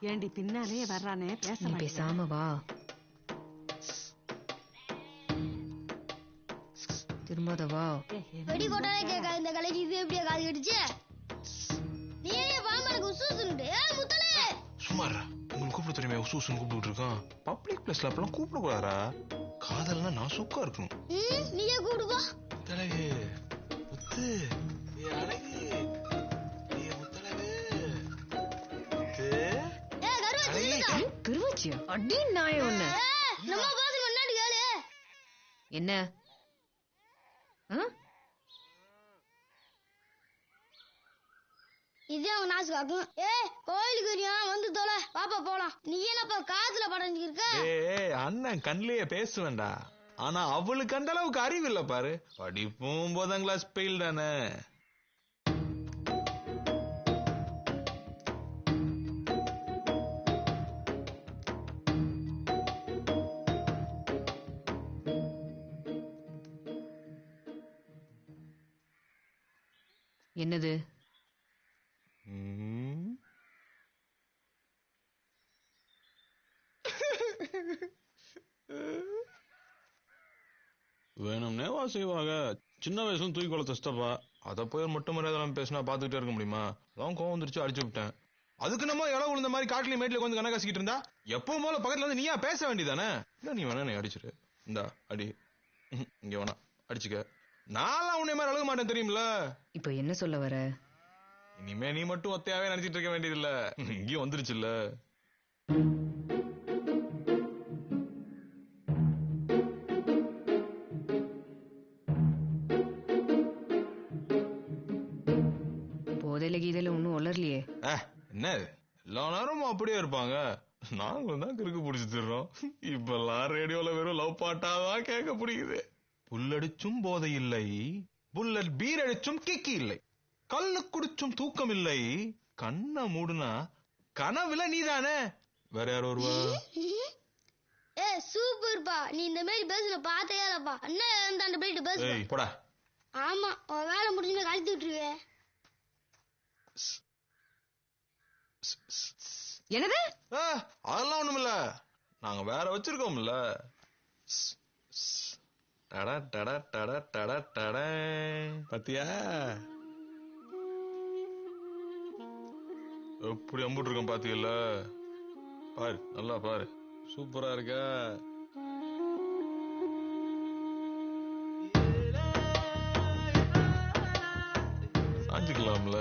ஏண்டி பின்னாலே வர்றானே பேச நீ பேசாம வா. திரும்பாத வா. வெடி கொட்டாலே கேட்காது இந்த கலைக்கு இது எப்படியா காது கடிச்சு? நீ ஏன் பாம்பனுக்கு உசுசுன்ட்டு? முத்தலே சுமாரா உங்களுக்கு கூப்பிட தெரியுமே உசுசுன்னு கூப்பிட்டு இருக்கான். பப்ளிக் பிளேஸ்ல அப்பெல்லாம் கூப்பிட கூடாதா? காதல்னா நான் சுக்கா இருக்கணும். நீயே கூப்பிடுவா. முத்தழகு முத்து அழகு முத்தழகு கருவாச்சியா அடி நாய ஒண்ணு. நம்ம பாத்து முன்னாடி கேளு. என்ன இது அவங்க நாசு காக்கும். கோயிலுக்கு வந்து தொலை பாப்பா போலாம். நீ என்னப்பா காத்துல படைஞ்சு இருக்க? அண்ணன் கண்ணிலேயே பேசுவேண்டா. ஆனா அவளுக்கு அந்த அளவுக்கு அறிவு இல்ல பாரு. படிப்பும் 9ஆம் கிளாஸ் பெயில் தானே. என்னது? வேணும்னே வா செய்வாங்க. சின்ன வயசுல தூக்கி கொள்ள தஸ்தப்பா. அத போய் மட்டும் மரியாதை பேசினா பாத்துக்கிட்டே இருக்க முடியுமா? அதான் கோவம் வந்துருச்சு, அடிச்சு விட்டேன். அதுக்கு நம்ம இடம் விழுந்த மாதிரி காட்டுல மேட்ல கொஞ்சம் கணக்காசிக்கிட்டு இருந்தா எப்பவும் போல பக்கத்துல வந்து நீயா பேச வேண்டியதானே? இல்ல நீ வேணா நீ அடிச்சிரு. இந்தா அடி. இங்க வேணா அடிச்சுக்க. நான் உன்னை மாதிரி அழக மாட்டேன் தெரியுமில்ல. இப்ப என்ன சொல்ல வர? இனிமே நீ மட்டும் ஒத்தையாவே நினைச்சிட்டு இருக்க வேண்டியதில்ல. இங்கேயும் வந்துருச்சுல்ல. போதையில கீதையில ஒன்னும் வளரலையே. என்ன எல்லா நேரமும் அப்படியே இருப்பாங்க. நாங்களும் தான் கிறுக்கு பிடிச்சி தர்றோம். இப்பெல்லாம் ரேடியோல வெறும் லவ் பாட்டாதான் கேட்க பிடிக்குது. புல்லடிச்சும் போதை இல்லை, புல்லட் பீர் அடிச்சும் கிக்கி இல்லை, கல்லு குடிச்சும் தூக்கம் இல்லை, கண்ண மூடுனா கனவுல நீதானே. வேற யாரும் வருவா? சூப்பர்ப்பா. நீ இந்த மாதிரி பேசுன பார்த்தே இல்லப்பா. அண்ணன் அந்த போயிட்டு பேசு. போடா. ஆமா வேலை முடிஞ்சுன்னு கழித்து விட்டுருவே. என்னது? அதெல்லாம் ஒண்ணுமில்ல. நாங்க வேற வச்சிருக்கோம்ல. பத்தியா எப்படி அம்புட்டு இருக்கோம் பாத்தீங்கல்ல? பாரு நல்லா பாரு. சூப்பரா இருக்கா? சாஞ்சுக்கலாம்ல.